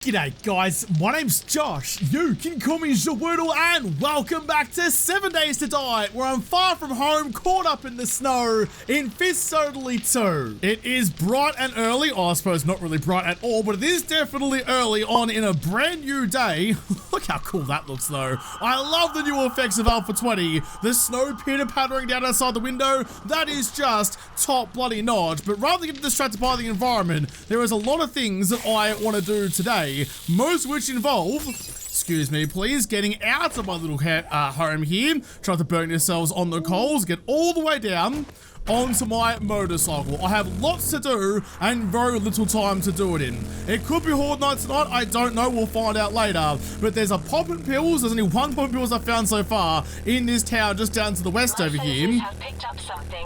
G'day guys, my name's Josh, you can call me WOODLE, and welcome back to 7 Days to Die, where I'm far from home, caught up in the snow, in Fisodally 2. It is bright and early, I suppose not really bright at all, but it is definitely early on in a brand new day. Look how cool that looks though. I love the new effects of Alpha 20, the snow pitter-pattering down outside the window, that is just top bloody notch. But rather than get distracted by the environment, there is a lot of things that I want to do today. Most of which involve, excuse me please, getting out of my little home here, try to burn yourselves on the coals, get all the way down onto my motorcycle. I have lots to do and very little time to do it in. It could be Horde Night tonight, I don't know, we'll find out later. But there's a Poppin' Pills, there's only one Poppin' Pills I've found so far in this town just down to the west over here.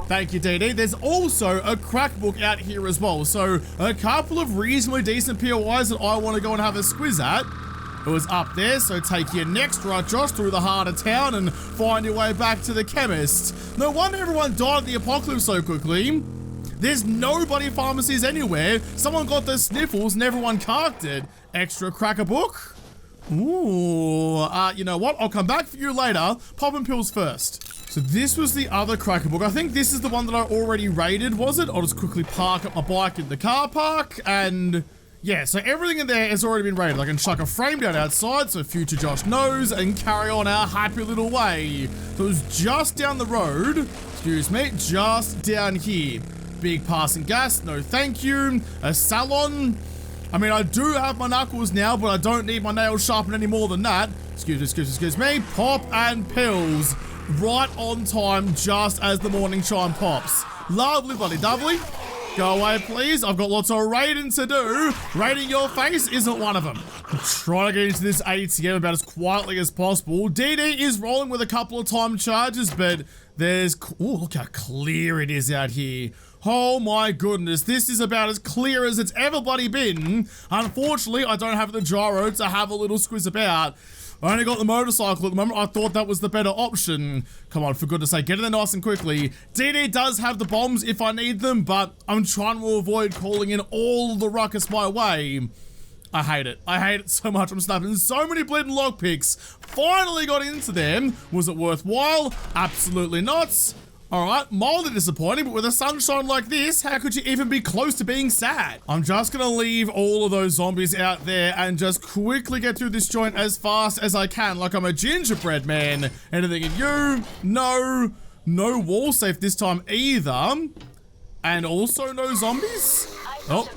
Thank you, DD. There's also a crack book out here as well. So a couple of reasonably decent POIs that I want to go and have a squiz at. It was up there, so take your next right, Josh, through the heart of town and find your way back to the chemist. No wonder everyone died of the apocalypse so quickly. There's no bloody pharmacies anywhere. Someone got the sniffles and everyone carked it. Extra cracker book? Ooh, you know what? I'll come back for you later. Poppin' pills first. So this was the other cracker book. I think this is the one that I already raided, was it? I'll just quickly park up my bike in the car park and... yeah, so everything in there has already been raided. I can chuck a frame down outside so future Josh knows and carry on our happy little way. So it was just down the road, excuse me, just down here. Big passing gas, no thank you. A salon. I mean, I do have my knuckles now, but I don't need my nails sharpened any more than that. Excuse me. Pop and pills. Right on time, just as the morning chime pops. Lovely, bloody lovely. Go away, please. I've got lots of raiding to do. Raiding your face isn't one of them. I'm trying to get into this ATM about as quietly as possible. DD is rolling with a couple of time charges, but there's... ooh, look how clear it is out here. Oh my goodness, this is about as clear as it's ever bloody been. Unfortunately, I don't have the gyro to have a little squiz about. I only got the motorcycle at the moment. I thought that was the better option. Come on, for goodness sake, get in there nice and quickly. DD does have the bombs if I need them, but I'm trying to avoid calling in all the ruckus my way. I hate it. I hate it so much. I'm snapping so many bleeding lockpicks. Finally got into them. Was it worthwhile? Absolutely not. Alright, mildly disappointing, but with a sunshine like this, how could you even be close to being sad? I'm just gonna leave all of those zombies out there and just quickly get through this joint as fast as I can, like I'm a gingerbread man. Anything in you? No. No wall safe this time either. And also no zombies? Oh.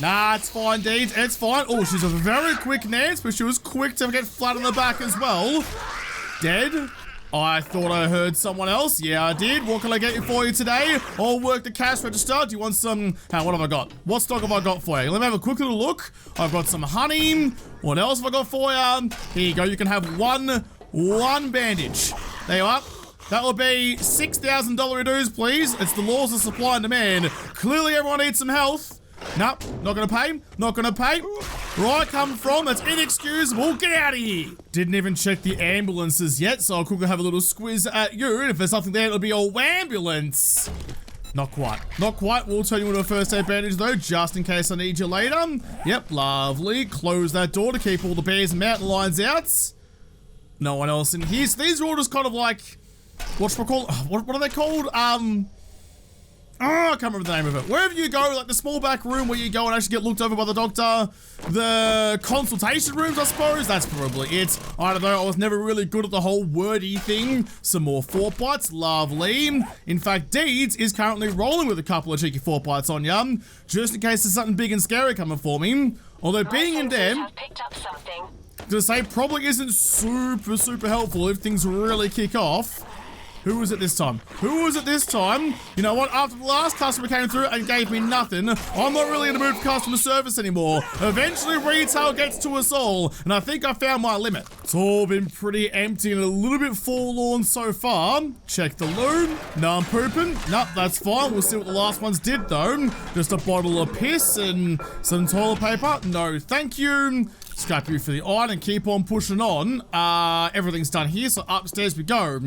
Nah, it's fine, Deeds. It's fine. Oh, she's a very quick Nance, but she was quick to get flat on the back as well. Dead. I thought I heard someone else. Yeah, I did. What can I get you for you today? I'll work the cash register. Do you want some... what have I got? What stock have I got for you? Let me have a quick little look. I've got some honey. What else have I got for you? Here you go. You can have one bandage. There you are. That will be $6,000 dues, please. It's the laws of supply and demand. Clearly everyone needs some health. Nope, not gonna pay, not gonna pay. Where I come from, that's inexcusable. Get out of here. Didn't even check the ambulances yet, so I'll quickly have a little squiz at you. And if there's something there, it'll be a wambulance. Not quite, not quite. We'll turn you into a first aid bandage though, just in case I need you later. Yep, lovely. Close that door to keep all the bears and mountain lions out. No one else in here. So these are all just kind of like, what are they called? Oh, I can't remember the name of it. Wherever you go, like the small back room where you go and actually get looked over by the doctor. The consultation rooms, I suppose. That's probably it. I don't know. I was never really good at the whole wordy thing. Some more fort bites. Lovely. In fact, Deeds is currently rolling with a couple of cheeky fort bites on ya, just in case there's something big and scary coming for me. Although being in them, to say probably isn't super helpful if things really kick off. Who was it this time? Who was it this time? You know what? After the last customer came through and gave me nothing, I'm not really in the mood for customer service anymore. Eventually, retail gets to us all, and I think I found my limit. It's all been pretty empty and a little bit forlorn so far. Check the loot. No, I'm pooping. Nope, that's fine. We'll see what the last ones did, though. Just a bottle of piss and some toilet paper. No, thank you. Scrap you for the iron and keep on pushing on. Everything's done here, so upstairs we go.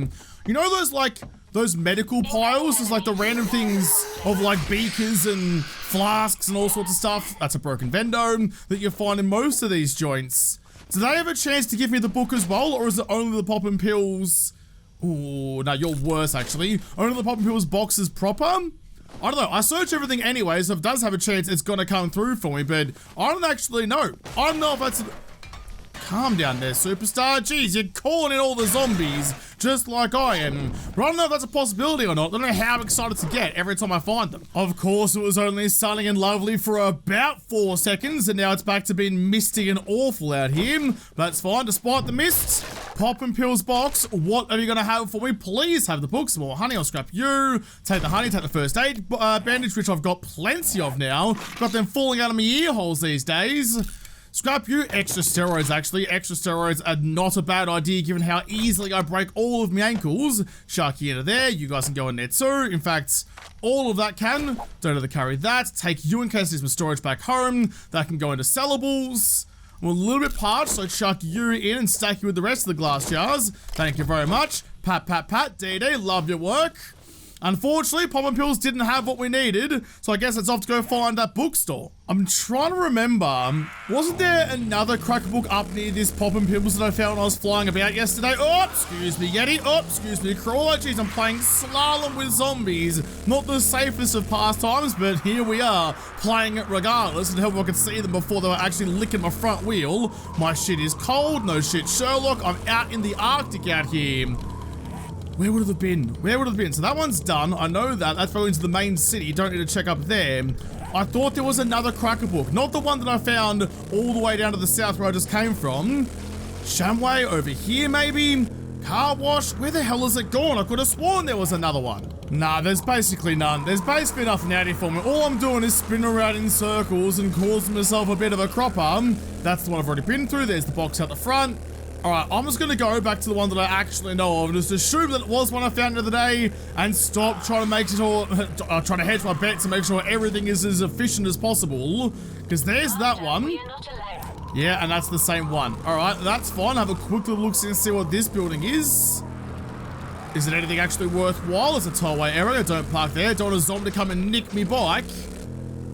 You know those, like, those medical piles. There's like the random things of like beakers and flasks and all sorts of stuff. That's a broken vendo that you find in most of these joints. Do they have a chance to give me the book as well, or is it only the poppin' pills? Ooh, no, you're worse actually. Only the poppin' pills boxes proper? I don't know. I search everything anyway, so if it does have a chance, it's gonna come through for me, but I don't actually know. I don't know if that's... Calm down there, superstar. Jeez, you're calling in all the zombies, just like I am. But I don't know if that's a possibility or not. I don't know how excited to get every time I find them. Of course, it was only sunny and lovely for about 4 seconds, and now it's back to being misty and awful out here. That's fine, despite the mist. Poppin' pills box, what are you gonna have for me? Please have the books. More honey, I'll scrap you. Take the honey, take the first aid bandage, which I've got plenty of now. Got them falling out of my ear holes these days. Scrap you. Extra steroids, actually. Extra steroids are not a bad idea given how easily I break all of my ankles. Sharky into there. You guys can go in there too. In fact, all of that can. Don't have to carry that. Take you in case there's some storage back home. That can go into sellables. I'm a little bit parched, so chuck you in and stack you with the rest of the glass jars. Thank you very much. Pat, pat, pat. D-Day, love your work. Unfortunately, poppin' pills didn't have what we needed, so I guess it's off to go find that bookstore. I'm trying to remember, wasn't there another cracker book up near this poppin' pills that I found when I was flying about yesterday? Oh, excuse me, Yeti. Oh, excuse me, Crawler. Jeez, I'm playing slalom with zombies. Not the safest of pastimes, but here we are, playing it regardless, and hope I could see them before they were actually licking my front wheel. My shit is cold. No shit, Sherlock. I'm out in the Arctic out here. Where would it have been? Where would it have been? So that one's done. I know that. That's going into the main city. Don't need to check up there. I thought there was another cracker book. Not the one that I found all the way down to the south where I just came from. Shamway over here, maybe? Car wash? Where the hell is it gone? I could have sworn there was another one. Nah, there's basically none. There's basically nothing out here for me. All I'm doing is spinning around in circles and causing myself a bit of a cropper. That's the one I've already been through. There's the box out the front. Alright, I'm just going to go back to the one that I actually know of and just assume that it was one I found the other day and stop trying to make sure, trying to hedge my bets and make sure everything is as efficient as possible. Because there's that one. Yeah, and that's the same one. Alright, that's fine. Have a quick little look and see what this building is. Is it anything actually worthwhile? It's a tollway area. Don't park there. Don't want a zombie to come and nick me bike.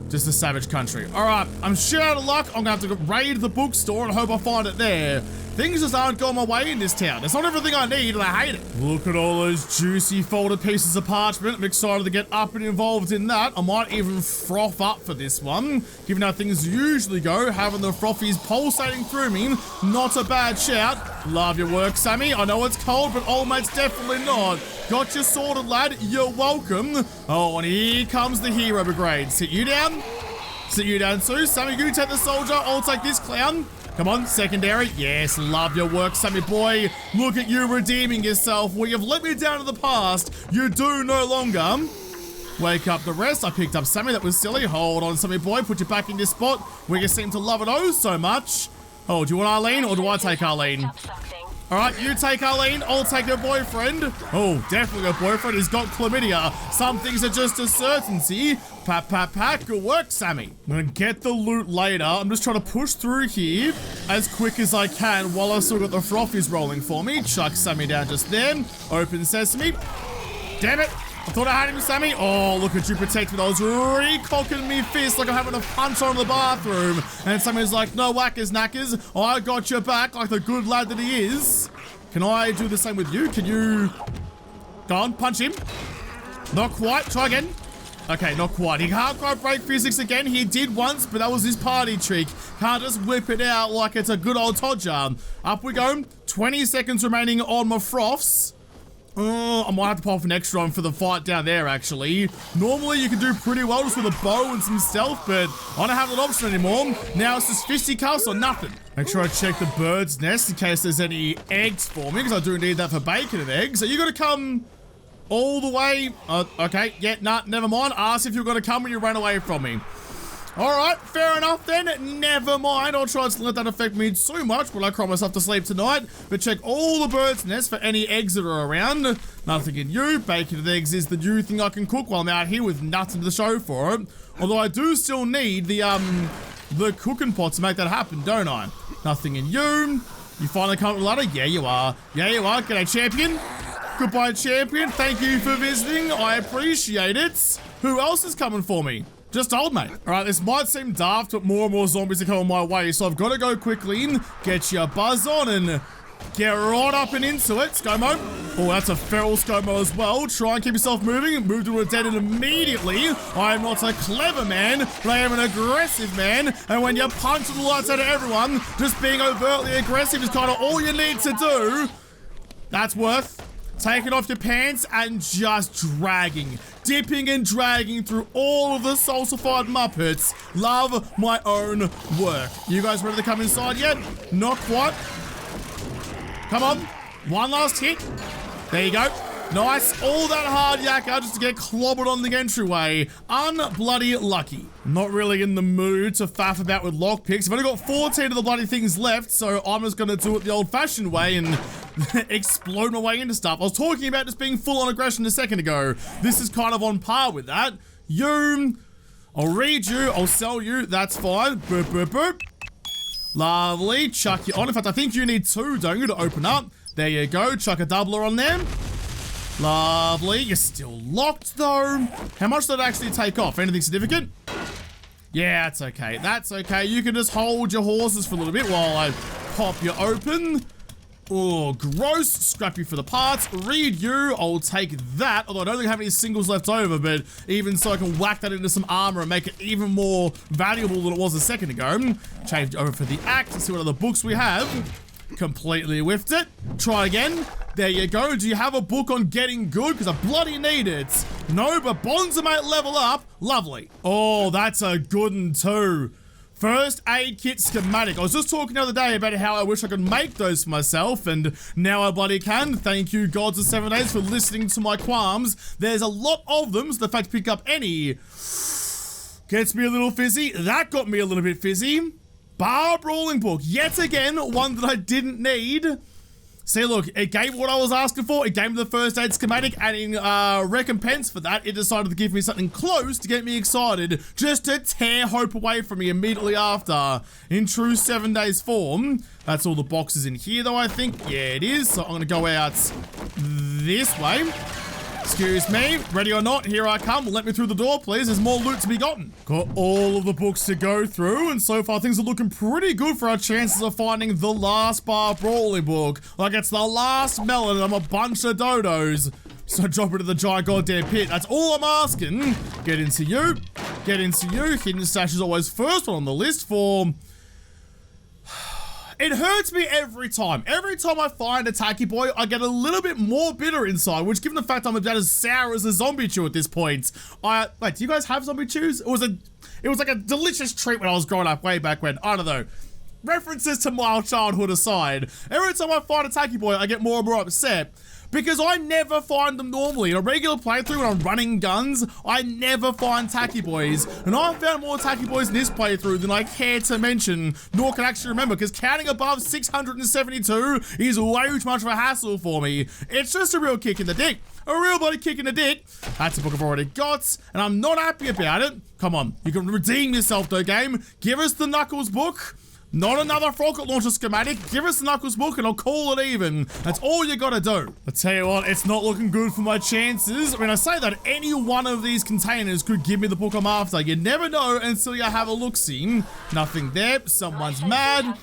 Just a savage country. Alright, I'm sure out of luck. I'm going to have to raid the bookstore and hope I find it there. Things just aren't going my way in this town. It's not everything I need and I hate it. Look at all those juicy folded pieces of parchment. I'm excited to get up and involved in that. I might even froth up for this one. Given how things usually go, having the frothies pulsating through me, not a bad shout. Love your work, Sammy. I know it's cold, but old mate's definitely not. Got you sorted, lad. You're welcome. Oh, and here comes the hero brigade. Sit you down. Sit you down too. Sammy, you take the soldier. I'll take this clown. Come on, secondary. Yes, love your work, Sammy boy. Look at you redeeming yourself. Well, you've let me down in the past. You do no longer. Wake up the rest. I picked up Sammy. That was silly. Hold on, Sammy boy. Put you back in your spot where you seem to love it oh so much. Oh, do you want Arlene or do I take Arlene? All right, you take Arlene. I'll take her boyfriend. Oh, definitely her boyfriend. He's got chlamydia. Some things are just a certainty. Pat, pat, pat. Good work, Sammy. I'm going to get the loot later. I'm just trying to push through here as quick as I can while I still got the frothies rolling for me. Chuck Sammy down just then. Open sesame. Damn it. I thought I had him, Sammy. Oh, look at you protect me. I was recocking me fist like I'm having a punch on the bathroom. And Sammy's like, no whackers, knackers. I got your back like the good lad that he is. Can I do the same with you? Can you... Go on, punch him. Not quite. Try again. Okay, not quite. He can't quite break physics again. He did once, but that was his party trick. Can't just whip it out like it's a good old Todger. Up we go. 20 seconds remaining on my froths. I might have to pop an extra on for the fight down there, actually. Normally, you can do pretty well just with a bow and some stealth, but I don't have that option anymore. Now it's just fisticuffs or nothing. Make sure I check the bird's nest in case there's any eggs for me, because I do need that for bacon and eggs. Are you going to come all the way? Okay, yeah, nah, never mind. Ask if you're going to come when you ran away from me. Alright, fair enough then. Never mind. I'll try to let that affect me too much when I cry myself to sleep tonight. But check all the birds' nests for any eggs that are around. Nothing in you. Bacon and eggs is the new thing I can cook while I'm out here with nothing to show for it. Although I do still need the cooking pot to make that happen, don't I? Nothing in you. You finally come up the ladder? Yeah, you are. Yeah, you are. G'day, champion. Goodbye, champion. Thank you for visiting. I appreciate it. Who else is coming for me? Just old mate. All right, this might seem daft, but more and more zombies are coming my way, so I've got to go quickly in, get your buzz on, and get right up and into it. ScoMo. Oh, that's a feral ScoMo as well. Try and keep yourself moving. Move to a dead end immediately. I am not a clever man, but I am an aggressive man. And when you punch the lights out of everyone, just being overtly aggressive is kind of all you need to do. That's worth taking off your pants and just dragging, dipping and dragging through all of the salsified Muppets. Love my own work. You guys ready to come inside yet? Not quite. Come on. One last hit. There you go. Nice. All that hard yakka just to get clobbered on the entryway. Unbloody lucky. Not really in the mood to faff about with lockpicks. I've only got 14 of the bloody things left, so I'm just going to do it the old-fashioned way and explode my way into stuff. I was talking about just being full on aggression a second ago. This is kind of on par with that. I'll read you. I'll sell you. That's fine. Boop, boop, boop. Lovely. Chuck you on. In fact, I think you need two, don't you, to open up. There you go. Chuck a doubler on them. Lovely. You're still locked, though. How much did it actually take off? Anything significant? Yeah, that's okay. That's okay. You can just hold your horses for a little bit while I pop you open. Oh, gross. Scrap you for the parts. Read you. I'll take that. Although I don't think I have any singles left over, but even so I can whack that into some armor and make it even more valuable than it was a second ago. Change over for the axe and see what other books we have. Completely whiffed it. Try again. There you go. Do you have a book on getting good? Because I bloody need it. No, but Bonza might level up. Lovely. Oh, that's a good one too. First aid kit schematic. I was just talking the other day about how I wish I could make those for myself, and now I bloody can. Thank you, Gods of 7 Days, for listening to my qualms. There's a lot of them, so the fact to pick up any gets me a little fizzy. That got me a little bit fizzy. Bar brawling book. Yet again, one that I didn't need. See, look, it gave what I was asking for. It gave me the first aid schematic, and in recompense for that, it decided to give me something close to get me excited, just to tear hope away from me immediately after. In true 7 Days form. That's all the boxes in here, though, I think. Yeah, it is. So I'm going to go out this way. Excuse me, ready or not, here I come. Let me through the door, please. There's more loot to be gotten. Got all of the books to go through, and so far things are looking pretty good for our chances of finding the last bar brawling book. Like it's the last melon and I'm a bunch of dodos. So drop it to the giant goddamn pit. That's all I'm asking. Get into you. Get into you. Hidden stash is always first one on the list for... It hurts me every time. Every time I find a tacky boy, I get a little bit more bitter inside, which given the fact I'm about as sour as a zombie chew at this point. Wait, do you guys have zombie chews? It was like a delicious treat when I was growing up way back when. I don't know. References to my childhood aside, every time I find a tacky boy, I get more and more upset. Because I never find them normally. In a regular playthrough when I'm running guns, I never find tacky boys. And I've found more tacky boys in this playthrough than I care to mention, nor can actually remember, because counting above 672 is way too much of a hassle for me. It's just a real kick in the dick. A real bloody kick in the dick. That's a book I've already got, and I'm not happy about it. Come on, you can redeem yourself though, game. Give us the Knuckles book. Not another rocket launcher schematic. Give us the Knuckles book and I'll call it even. That's all you gotta do. I tell you what, it's not looking good for my chances. I mean, I say that any one of these containers could give me the book I'm after. You never know until you have a look-see. Nothing there. Someone's mad.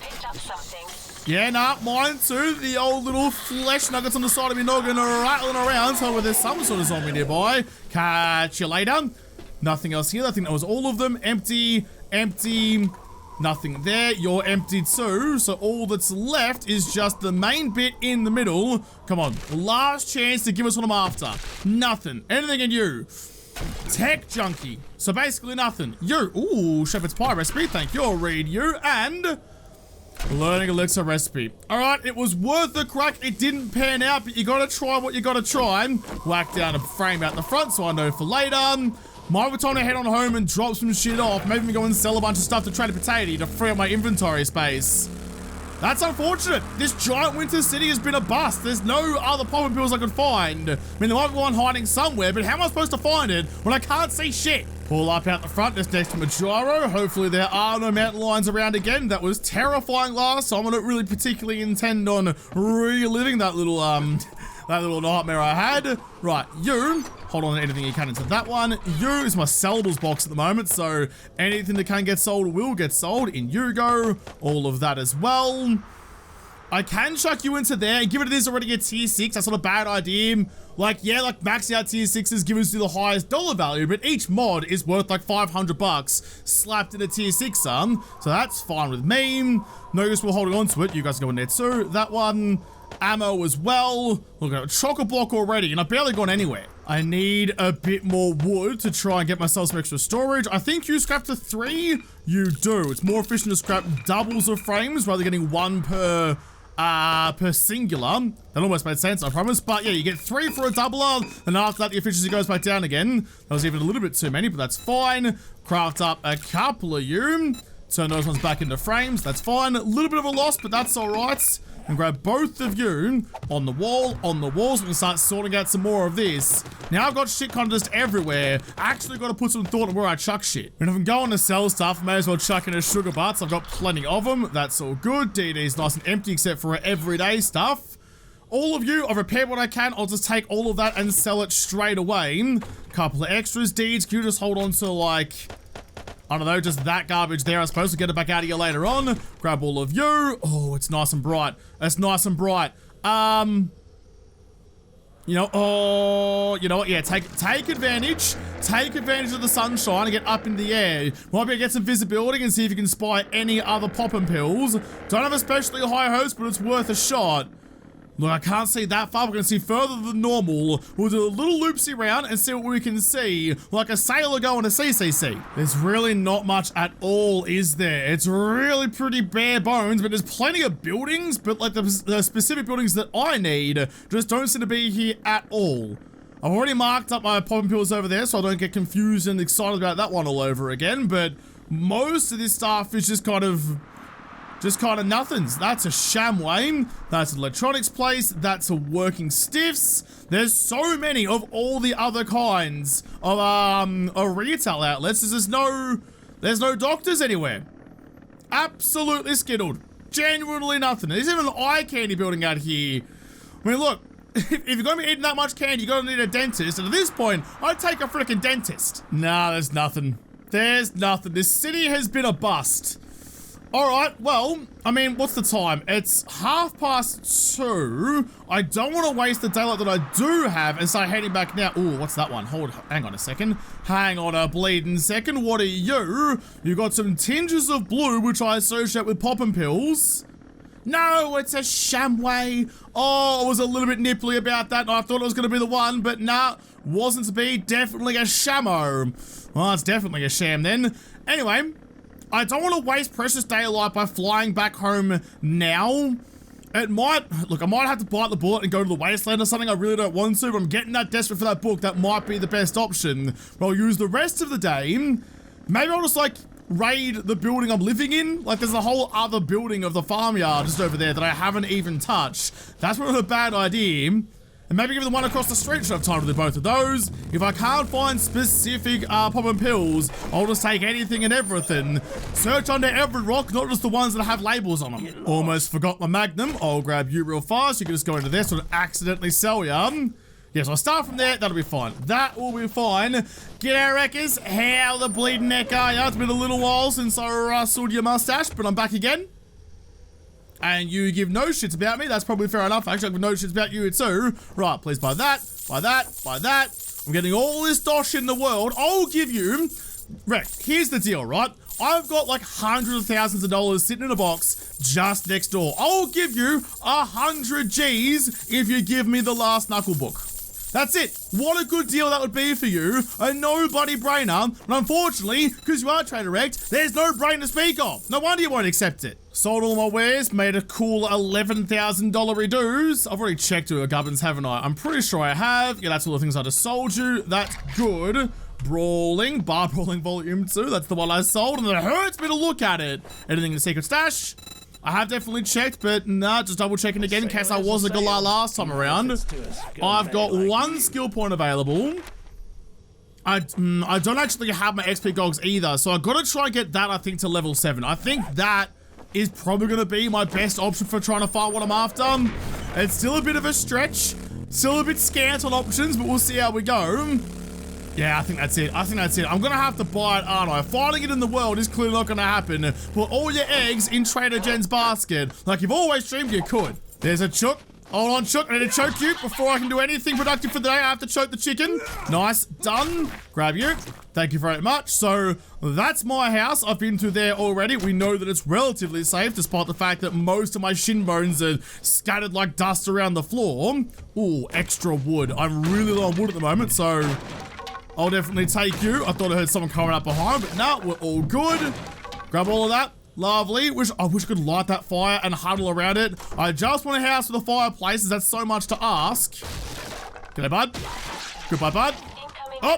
Yeah, nah, mine too. The old little flesh nuggets on the side of me noggin are rattling around, so there's some sort of zombie nearby. Catch you later. Nothing else here. I think that was all of them. Empty, empty. Nothing there. You're empty too. So all that's left is just the main bit in the middle. Come on. Last chance to give us what I'm after. Nothing. Anything in you. Tech junkie. So basically nothing. You. Ooh, shepherd's pie recipe. Thank you. I'll read you. And learning elixir recipe. All right. It was worth the crack. It didn't pan out, but you got to try what you got to try. Whack down a frame out the front so I know for later. Might be time to head on home and drop some shit off. Maybe go and sell a bunch of stuff to Trader Potato to free up my inventory space. That's unfortunate. This giant winter city has been a bust. There's no other popping pills I could find. I mean, there might be one hiding somewhere, but how am I supposed to find it when I can't see shit? Pull up out the front, just next to Majaro. Hopefully there are no mountain lions around again. That was terrifying last time. I don't really particularly intend on reliving that little that little nightmare I had. Right, you, hold on to anything you can into that one. You is my sellables box at the moment, so anything that can get sold will get sold. In you go, all of that as well. I can chuck you into there, and given it is already a tier 6, that's not a bad idea. Like, yeah, like maxing out tier 6s gives you the highest dollar value, but each mod is worth like 500 bucks slapped in a tier 6, so that's fine with me. Notice we're holding on to it. You guys go in there too. That one, ammo as well. Look, I got a chocolate block already, and I've barely gone anywhere. I need a bit more wood to try and get myself some extra storage. I think you scrap to 3. You do. It's more efficient to scrap doubles of frames rather than getting 1 per singular. That almost made sense, I promise. But yeah, you get 3 for a doubler, and after that the efficiency goes back down again. That was even a little bit too many, but that's fine. Craft up a couple of you. Turn those ones back into frames. That's fine. A little bit of a loss, but that's all right. And grab both of you on the wall, on the walls. We can start sorting out some more of this. Now I've got shit kind of just everywhere. I actually got to put some thought in where I chuck shit. And if I'm going to sell stuff, may as well chuck in a sugar butts. I've got plenty of them. That's all good. DD's nice and empty except for everyday stuff. All of you, I've repaired what I can. I'll just take all of that and sell it straight away. Couple of extras. Deeds, can you just hold on to like, I don't know, just that garbage there. I suppose we'll get it back out of you later on. Grab all of you. Oh, it's nice and bright. It's nice and bright. You know, oh, you know what? Yeah, take advantage. Take advantage of the sunshine and get up in the air. Might be able to get some visibility and see if you can spy any other poppin' pills. Don't have especially high hopes, but it's worth a shot. Look, I can't see that far. We're going to see further than normal. We'll do a little loopsy round and see what we can see. Like a sailor going to CCC. There's really not much at all, is there? It's really pretty bare bones, but there's plenty of buildings, but like the specific buildings that I need just don't seem to be here at all. I've already marked up my popping pills over there, so I don't get confused and excited about that one all over again, but most of this stuff is just kind of nothings. That's a Shamway. That's an electronics place. That's a working stiffs. There's so many of all the other kinds of retail outlets. There's no doctors anywhere. Absolutely skittled. Genuinely nothing. There's even an eye candy building out here. I mean, look, if you're gonna be eating that much candy, you're gonna need a dentist. And at this point, I'd take a freaking dentist. Nah, there's nothing. There's nothing. This city has been a bust. Alright, well, I mean, what's the time? It's 2:30. I don't want to waste the daylight that I do have and start heading back now. Ooh, what's that one? Hang on a second. Hang on a bleeding second. What are you? You got some tinges of blue, which I associate with poppin' pills. No, it's a Shamway. Oh, I was a little bit nipply about that. I thought it was going to be the one, but nah, wasn't to be. Definitely a Shamo. Well, it's definitely a sham then. Anyway, I don't want to waste precious daylight by flying back home now. I might have to bite the bullet and go to the wasteland or something. I really don't want to, but I'm getting that desperate for that book. That might be the best option. But I'll use the rest of the day. Maybe I'll just like raid the building I'm living in. Like there's a whole other building of the farmyard just over there that I haven't even touched. That's not a bad idea. And maybe give the one across the street should have time to do both of those. If I can't find specific poppin' pills, I'll just take anything and everything. Search under every rock, not just the ones that have labels on them. Almost forgot my magnum. I'll grab you real fast. You can just go into this and accidentally sell ya. Yes, I'll start from there. That'll be fine. That will be fine. G'day, wreckers. How the bleeding neck are ya? It's been a little while since I rustled your mustache, but I'm back again. And you give no shits about me. That's probably fair enough. Actually, I give no shits about you too. Right, please buy that, buy that, buy that. I'm getting all this dosh in the world. I'll give you... Rick, here's the deal, right? I've got like hundreds of thousands of dollars sitting in a box just next door. I'll give you 100 G's if you give me the last knuckle book. That's it. What a good deal that would be for you. A nobody brainer. But unfortunately, because you are trader wrecked, there's no brain to speak of. No wonder you won't accept it. Sold all my wares, made a cool $11,000 reduce. I've already checked your gubbins, haven't I? I'm pretty sure I have. Yeah, that's all the things I just sold you. That's good. Brawling, bar brawling volume 2. That's the one I sold, and it hurts me to look at it. Anything in the secret stash? I have definitely checked, but nah, just double checking again in case I was a galah last time around. I've got one skill point available. I don't actually have my XP gogs either, so I've got to try and get that, I think, to level 7. I think that is probably going to be my best option for trying to find what I'm after. It's still a bit of a stretch. Still a bit scant on options, but we'll see how we go. Yeah, I think that's it. I'm gonna have to buy it, aren't I? Finding it in the world is clearly not gonna happen. Put all your eggs in Trader Jen's basket. Like you've always dreamed you could. There's a chook. Hold on, chook. I need to choke you before I can do anything productive for the day. I have to choke the chicken. Nice. Done. Grab you. Thank you very much. So that's my house. I've been through there already. We know that it's relatively safe, despite the fact that most of my shin bones are scattered like dust around the floor. Ooh, extra wood. I'm really low on wood at the moment, so I'll definitely take you. I thought I heard someone coming up behind, but no, we're all good. Grab all of that. Lovely. I wish I could light that fire and huddle around it. I just want a house with a fireplace. That's so much to ask. G'day, bud. Goodbye, bud. Oh,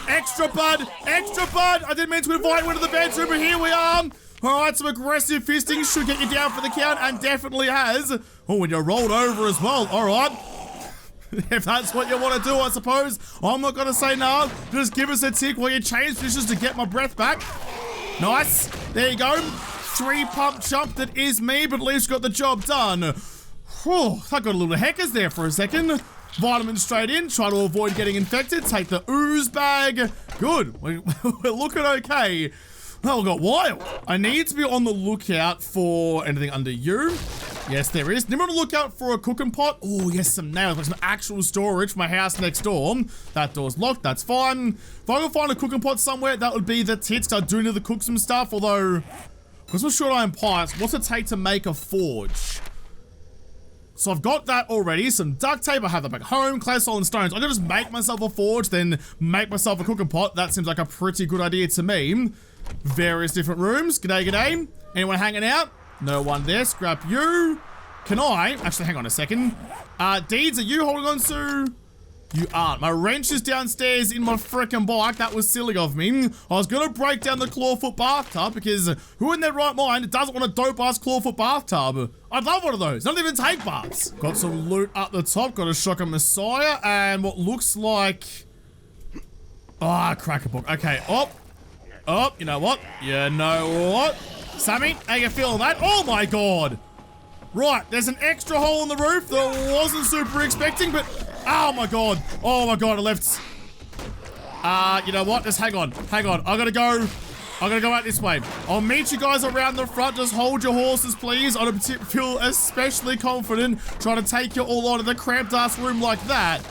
extra bud. Extra bud. I didn't mean to invite you into the bedroom, but here we are. All right, some aggressive fisting should get you down for the count, and definitely has. Oh, and you're rolled over as well. All right. If that's what you want to do, I suppose. I'm not going to say no. Just give us a tick while you change dishes to get my breath back. Nice. There you go. 3-pump chump that is me, but at least got the job done. Whew, I got a little heckers there for a second. Vitamin straight in. Try to avoid getting infected. Take the ooze bag. Good. We're looking okay. Oh, we got wild. I need to be on the lookout for anything under you. Yes, there is. Then we're on the lookout for a cooking pot. Oh, yes, some nails, like some actual storage for my house next door. That door's locked. That's fine. If I can find a cooking pot somewhere, that would be the tits. I do need to cook some stuff, although, because we're short iron pipes, what's it take to make a forge? So I've got that already. Some duct tape. I have that back home. Clay, soil, and stones. I can just make myself a forge, then make myself a cooking pot. That seems like a pretty good idea to me. Various different rooms. G'day, g'day. Anyone hanging out? No one there. Scrap you. Can I? Actually, hang on a second. Deeds, are you holding on to? You aren't. My wrench is downstairs in my frickin' bike. That was silly of me. I was gonna break down the clawfoot bathtub because who in their right mind doesn't want a dope-ass clawfoot bathtub? I'd love one of those. Don't even take baths. Got some loot up the top. Got a shotgun messiah and what looks like... cracker book. Okay, Oh, you know what? You know what? Sammy, how you feeling that? Oh my god! Right, there's an extra hole in the roof that I wasn't super expecting, but... Oh my god, I left... you know what? Just hang on. I gotta go out this way. I'll meet you guys around the front. Just hold your horses, please. I don't feel especially confident trying to take you all out of the cramped ass room like that.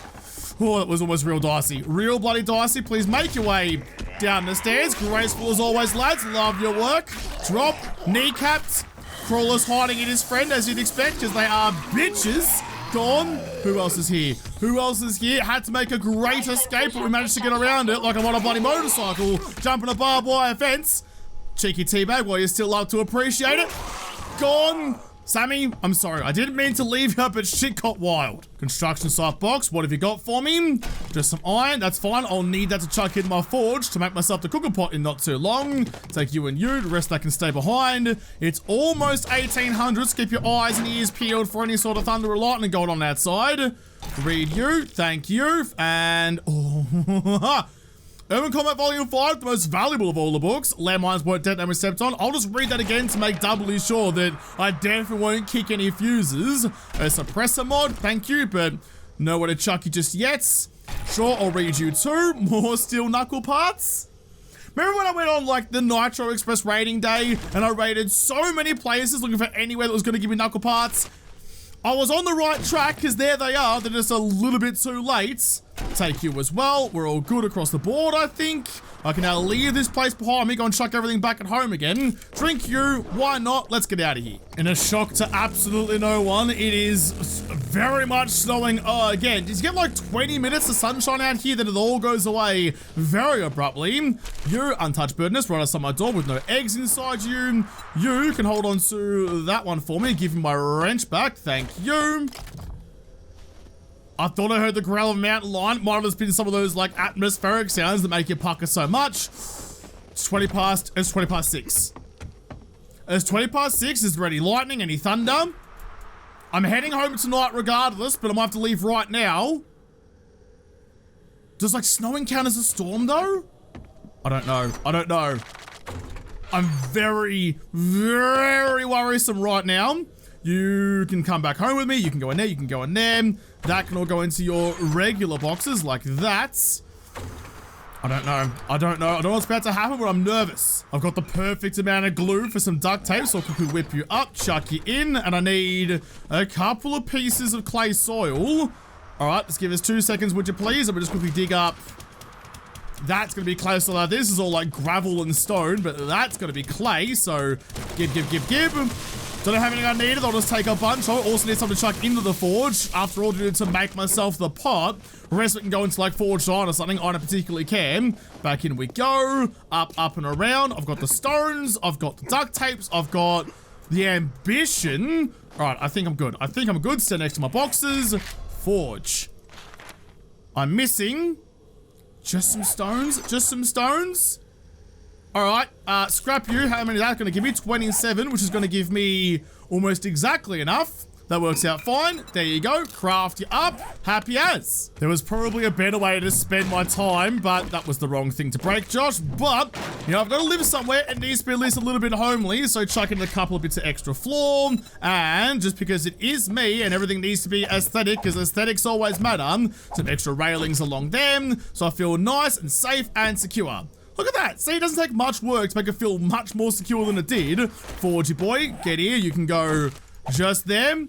Oh, that was almost real dicey. Real bloody dicey. Please make your way down the stairs. Graceful as always, lads. Love your work. Drop. Kneecapped. Crawler's hiding in his friend, as you'd expect, because they are bitches. Gone. Who else is here? Had to make a great escape, but we managed to get around it like I'm on a bloody motorcycle, jumping a barbed wire fence. Cheeky teabag while you still love to appreciate it. Gone. Sammy, I'm sorry. I didn't mean to leave you, but shit got wild. Construction site box. What have you got for me? Just some iron. That's fine. I'll need that to chuck in my forge to make myself the cooking pot in not too long. Take you and you. The rest that can stay behind. It's almost 1800s. Keep your eyes and ears peeled for any sort of thunder or lightning going on outside. Read you. Thank you. And... oh... Urban Combat Volume 5, the most valuable of all the books. Landmines won't detonate when stepped on. I'll just read that again to make doubly sure that I definitely won't kick any fuses. A suppressor mod, thank you, but nowhere to chuck you just yet. Sure, I'll read you too. More steel knuckle parts. Remember when I went on like the Nitro Express raiding day and I raided so many places looking for anywhere that was going to give me knuckle parts? I was on the right track because there they are. They're just a little bit too late. Take you as well. We're all good across the board, I think. I can now leave this place behind me, go and chuck everything back at home again. Drink you. Why not? Let's get out of here. In a shock to absolutely no one, it is very much snowing again. You get like 20 minutes of sunshine out here, then it all goes away very abruptly. You, untouched birdness, right outside my door with no eggs inside you. You can hold on to that one for me. Give me my wrench back. Thank you. I thought I heard the growl of a mountain lion. Might have just been some of those like atmospheric sounds that make you pucker so much. It's 20 past 6. It's 20 past 6. Is there any lightning, any thunder? I'm heading home tonight regardless, but I might have to leave right now. Does like snowing count as a storm though? I don't know. I'm very, very worrisome right now. You can come back home with me. You can go in there. You can go in there. That can all go into your regular boxes like that. I don't know. I don't know what's about to happen, but I'm nervous. I've got the perfect amount of glue for some duct tape, so I'll quickly whip you up, chuck you in, and I need a couple of pieces of clay soil. All right, let's give us 2 seconds, would you please? I'm gonna just quickly dig up. That's gonna be clay soil. Now, this is all like gravel and stone, but that's gonna be clay, so give. Don't have anything I needed, I'll just take a bunch. I also need something to chuck into the forge. After all, to make myself the pot. The rest of it can go into like forged iron or something. I don't particularly care. Back in we go. Up and around. I've got the stones. I've got the duct tapes. I've got the ambition. All right, I think I'm good. Stand next to my boxes. Forge. I'm missing just some stones. All right, scrap you. How many is that going to give me? 27, which is going to give me almost exactly enough. That works out fine. There you go. Craft you up. Happy as. There was probably a better way to spend my time, but that was the wrong thing to break, Josh. But, you know, I've got to live somewhere. It needs to be at least a little bit homely, so chuck in a couple of bits of extra floor. And just because it is me and everything needs to be aesthetic, because aesthetics always matter, some extra railings along them, so I feel nice and safe and secure. Look at that. See, it doesn't take much work to make it feel much more secure than it did. Forgey boy, get here. You can go just there.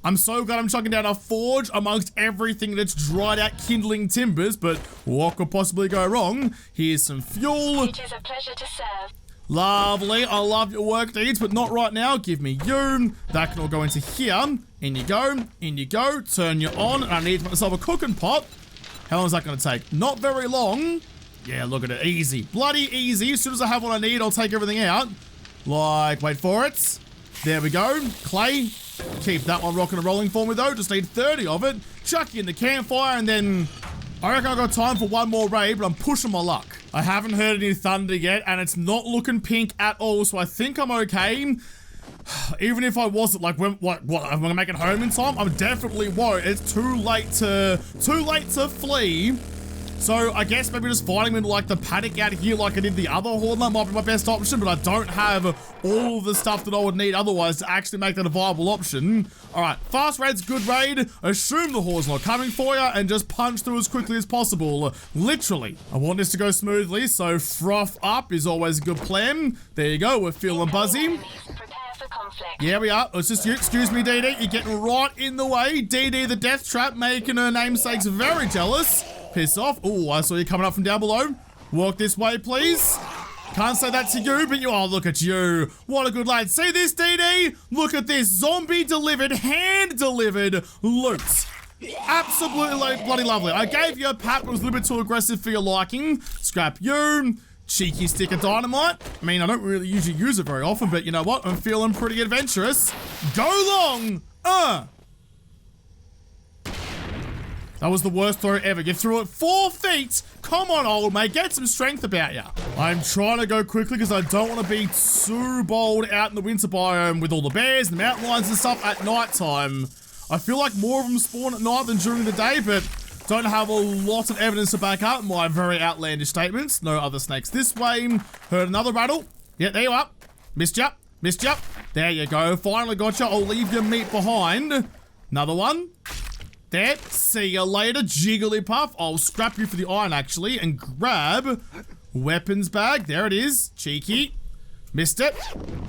I'm so glad I'm chucking down a forge amongst everything that's dried out kindling timbers, but what could possibly go wrong? Here's some fuel. It is a pleasure to serve. Lovely. I love your work deeds, but not right now. Give me you. That can all go into here. In you go. In you go. Turn you on. And I need myself a cooking pot. How long is that going to take? Not very long. Yeah, look at it. Easy. Bloody easy. As soon as I have what I need, I'll take everything out. Like, wait for it. There we go. Clay. Keep that one rocking and rolling for me, though. Just need 30 of it. Chuck in the campfire, and then I reckon I've got time for one more raid, but I'm pushing my luck. I haven't heard any thunder yet, and it's not looking pink at all, so I think I'm okay. Even if I wasn't, like, what, am I gonna make it home in time? I definitely won't. It's too late to flee. So I guess maybe just fighting into like the paddock out here like I did the other horde might be my best option, but I don't have all of the stuff that I would need otherwise to actually make that a viable option. All right, fast raid's good raid. Assume the horde's not coming for you and just punch through as quickly as possible. Literally. I want this to go smoothly, so froth up is always a good plan. There you go, we're feeling buzzy. Yeah, we are. It's just you. Excuse me, DD. You're getting right in the way. DD the Death Trap, making her namesakes very jealous. Piss off. Oh, I saw you coming up from down below. Walk this way, please. Can't say that to you, but you... Oh, look at you. What a good lad. See this, DD? Look at this. Zombie-delivered, hand-delivered loot. Absolutely bloody lovely. I gave you a pat, but it was a little bit too aggressive for your liking. Scrap you. Cheeky stick of dynamite. I mean, I don't really usually use it very often, but you know what? I'm feeling pretty adventurous. Go long! That was the worst throw ever. You threw it 4 feet. Come on, old mate. Get some strength about you. I'm trying to go quickly because I don't want to be too bold out in the winter biome with all the bears and the mountain lions and stuff at night time. I feel like more of them spawn at night than during the day, but don't have a lot of evidence to back up my very outlandish statements. No other snakes this way. Heard another rattle. Yeah, there you are. Missed ya. Missed ya. There you go. Finally got you. I'll leave your meat behind. Another one. There. See you later, Jigglypuff. I'll scrap you for the iron, actually, and grab weapons bag. There it is. Cheeky. Missed it.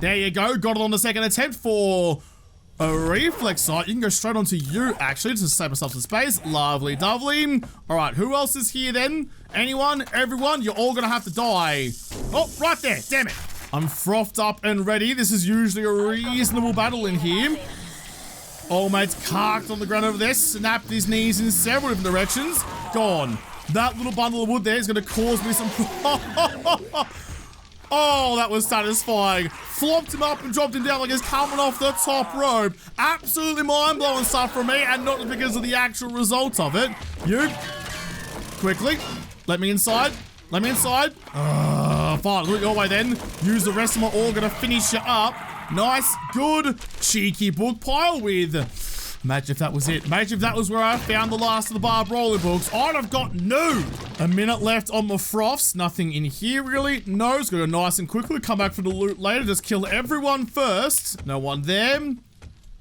There you go. Got it on the second attempt for a reflex sight. You can go straight onto you, actually, to save myself some space. Lovely dovely. All right, who else is here, then? Anyone? Everyone? You're all gonna have to die. Oh, right there. Damn it. I'm frothed up and ready. This is usually a reasonable battle in here. Old mate's carked on the ground over there, snapped his knees in several different directions. Gone. That little bundle of wood there is going to cause me some... Oh, that was satisfying. Flopped him up and dropped him down like he's coming off the top rope. Absolutely mind-blowing stuff from me, and not because of the actual result of it. You. Quickly. Let me inside. Let me inside. Fine, look your way then. Use the rest of my organ to finish you up. Nice, good, cheeky book pile with... Imagine if that was it. Imagine if that was where I found the last of the Barb Rolling books. I'd have got nude. A minute left on the froths. Nothing in here, really. No, it's gonna go nice and quickly. Come back for the loot later. Just kill everyone first. No one there.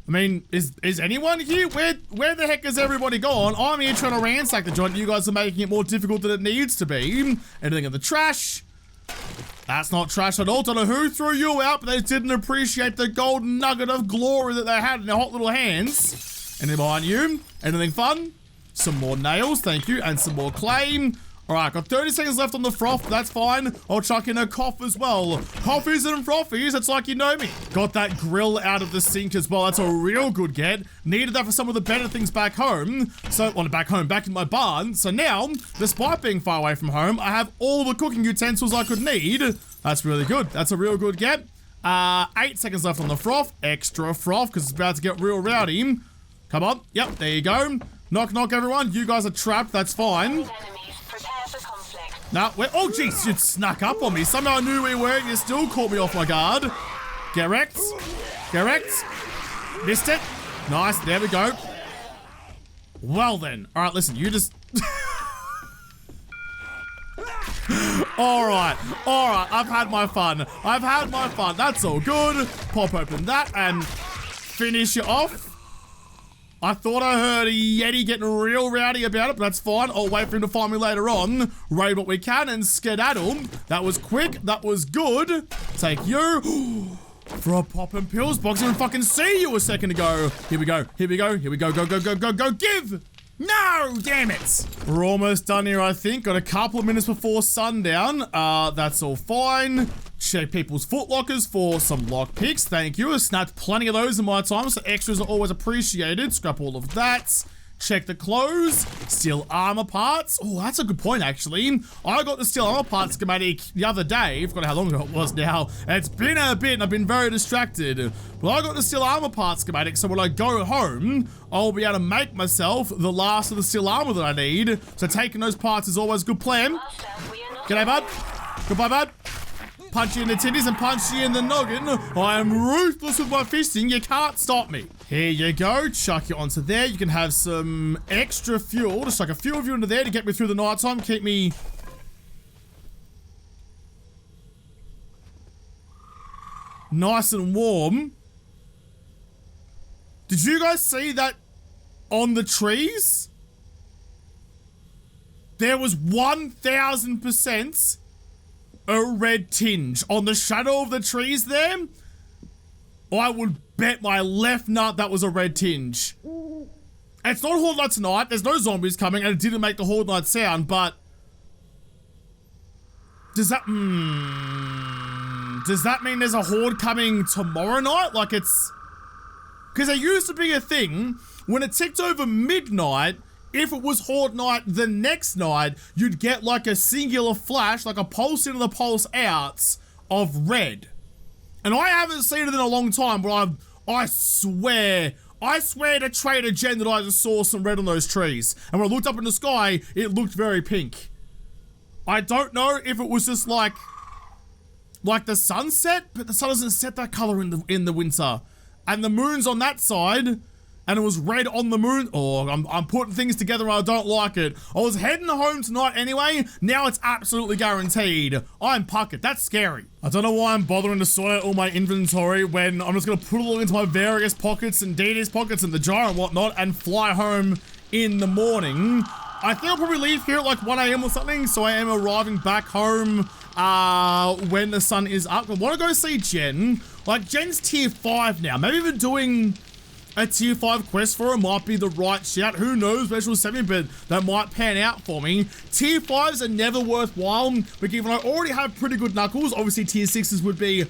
I mean, is anyone here? Where the heck is everybody gone? I'm here trying to ransack the joint. You guys are making it more difficult than it needs to be. Anything in the trash? That's not trash at all. Don't know who threw you out, but they didn't appreciate the golden nugget of glory that they had in their hot little hands. Anything behind you? Anything fun? Some more nails, thank you, and some more clay. Alright, got 30 seconds left on the froth, that's fine. I'll chuck in a cough as well. Coffees and frothies, it's like you know me. Got that grill out of the sink as well, that's a real good get. Needed that for some of the better things back home. So, well, back in my barn. So now, despite being far away from home, I have all the cooking utensils I could need. That's really good, that's a real good get. 8 seconds left on the froth, extra froth, because it's about to get real rowdy. Come on, yep, there you go. Knock, knock, everyone, you guys are trapped, that's fine. No, oh jeez, you snuck up on me. Somehow I knew we were, you still caught me off my guard. Get wrecked. Get wrecked. Missed it. Nice, there we go. Well then. Alright, listen, you just... Alright, I've had my fun. That's all good. Pop open that and finish it off. I thought I heard a Yeti getting real rowdy about it, but that's fine. I'll wait for him to find me later on. Raid what we can and skedaddle. That was quick. That was good. Take you. For a pop and pills box. I didn't fucking see you a second ago. Here we go. Here we go. Here we go. Go, go, go, go, go. Give. No, damn it. We're almost done here, I think. Got a couple of minutes before sundown. That's all fine. Check people's footlockers for some lockpicks. Thank you. I snapped plenty of those in my time, so extras are always appreciated. Scrap all of that. Check the clothes. Steal armor parts. Oh, that's a good point, actually. I got the steel armor parts schematic the other day. I forgot how long ago it was now. It's been a bit, and I've been very distracted. But I got the steel armor parts schematic, so when I go home, I'll be able to make myself the last of the steel armor that I need. So taking those parts is always a good plan. G'day, bud. Goodbye, bud. Punch you in the titties and punch you in the noggin. I am ruthless with my fisting. You can't stop me. Here you go. Chuck you onto there. You can have some extra fuel. Just like a few of you into there to get me through the night time. Keep me... nice and warm. Did you guys see that on the trees? There was 1000% a red tinge on the shadow of the trees there. I would bet my left nut that was a red tinge. It's not Horde Night tonight. There's no zombies coming, and it didn't make the Horde Night sound, but does that mean there's a horde coming tomorrow night? Like it's... because there used to be a thing when it ticked over midnight, if it was Horde Night the next night, you'd get like a singular flash, like a pulse in and the pulse outs of red. And I haven't seen it in a long time, but I swear to Trader Jen that I just saw some red on those trees. And when I looked up in the sky, it looked very pink. I don't know if it was just like the sunset, but the sun doesn't set that color in the winter. And the moon's on that side, and it was red on the moon. Oh, I'm putting things together and I don't like it. I was heading home tonight anyway. Now it's absolutely guaranteed. I'm puckered. That's scary. I don't know why I'm bothering to sort out all my inventory when I'm just going to put it all into my various pockets and Dee Dee's pockets and the jar and whatnot and fly home in the morning. I think I'll probably leave here at like 1 AM or something, so I am arriving back home when the sun is up. I want to go see Jen. Like, Jen's tier 5 now. Maybe even doing a tier 5 quest for her might be the right shout. Who knows where she'll send me, but that might pan out for me. Tier 5s are never worthwhile, but given I already have pretty good knuckles, obviously tier 6s would be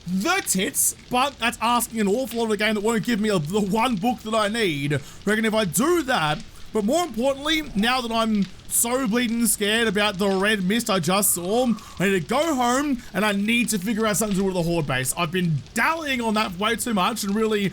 the tits, but that's asking an awful lot of a game that won't give me the one book that I need. Reckon if I do that, but more importantly, now that I'm so bleeding scared about the red mist I just saw, I need to go home and I need to figure out something to do with the horde base. I've been dallying on that way too much and really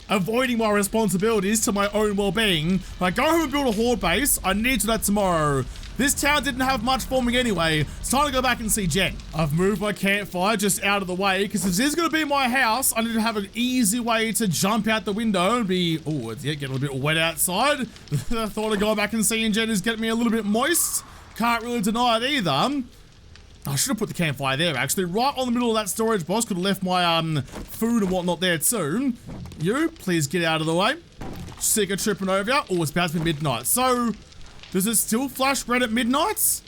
avoiding my responsibilities to my own well-being. If I go home and build a horde base, I need to do that tomorrow. This town didn't have much for me anyway. It's time to go back and see Jen. I've moved my campfire just out of the way because if this is going to be my house, I need to have an easy way to jump out the window and be... oh, it's getting a little bit wet outside. I thought of going back and seeing Jen is getting me a little bit moist. Can't really deny it either. I should have put the campfire there, actually. Right on the middle of that storage box. Could have left my food and whatnot there too. You, please get out of the way. Sick of tripping over you. Oh, it's about to be midnight. So, does it still flash red at midnight?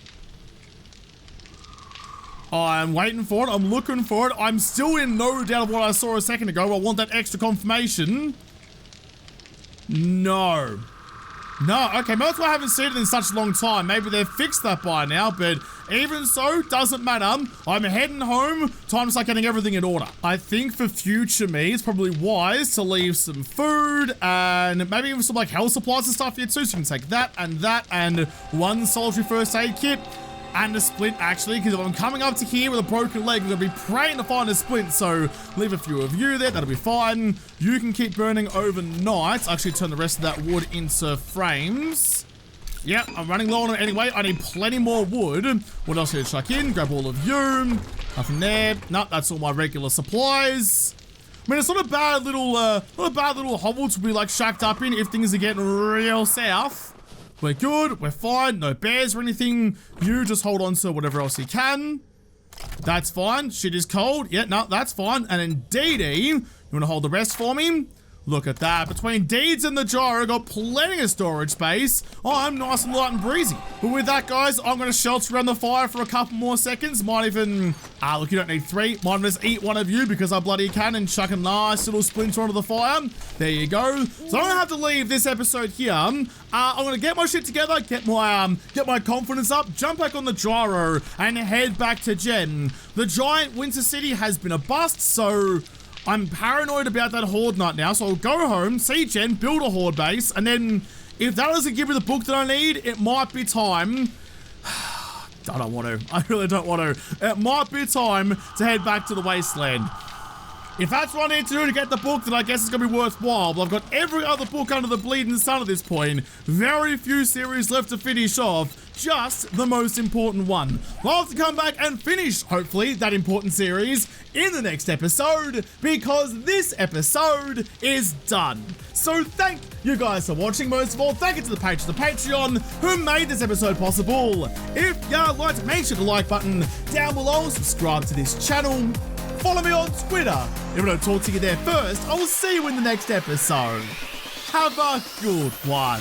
I'm waiting for it. I'm looking for it. I'm still in no doubt of what I saw a second ago. I want that extra confirmation. No. No, okay, maybe that's why I haven't seen it in such a long time. Maybe they've fixed that by now, but even so, doesn't matter. I'm heading home. Time to start getting everything in order. I think for future me, it's probably wise to leave some food and maybe even some like health supplies and stuff here too. So you can take that and one solitary first aid kit. And a splint, actually, because if I'm coming up to here with a broken leg, I'm going to be praying to find a splint, so leave a few of you there, that'll be fine. You can keep burning overnight. Actually, turn the rest of that wood into frames. Yep, I'm running low on it anyway. I need plenty more wood. What else should I chuck in? Grab all of you. Nothing there. Nope, that's all my regular supplies. I mean, it's not a bad little hovel to be, like, shacked up in if things are getting real south. We're good, we're fine, no bears or anything. You just hold on to whatever else you can. That's fine, shit is cold. Yeah, no, that's fine. And then Dee, you wanna hold the rest for me? Look at that, between Deeds and the gyro, got plenty of storage space. Oh, I'm nice and light and breezy. But with that, guys, I'm gonna shelter around the fire for a couple more seconds. Might even, look, you don't need 3. Might just eat one of you because I bloody can and chuck a nice little splinter onto the fire. There you go. So I'm gonna have to leave this episode here. I'm gonna get my shit together, get my confidence up, jump back on the gyro, and head back to Jen. The giant Winter City has been a bust, so I'm paranoid about that horde nut now, so I'll go home, see Jen, build a horde base, and then if that doesn't give me the book that I need, it might be time. I don't want to. I really don't want to. It might be time to head back to the wasteland. If that's what I need to do to get the book, then I guess it's going to be worthwhile. But I've got every other book under the bleeding sun at this point. Very few series left to finish off. Just the most important one. I'll have to come back and finish, hopefully, that important series in the next episode, because this episode is done. So thank you guys for watching. Most of all, thank you to the patrons of the Patreon who made this episode possible. If you liked, make sure to like button down below, subscribe to this channel, follow me on Twitter. If I don't talk to you there first, I will see you in the next episode. Have a good one.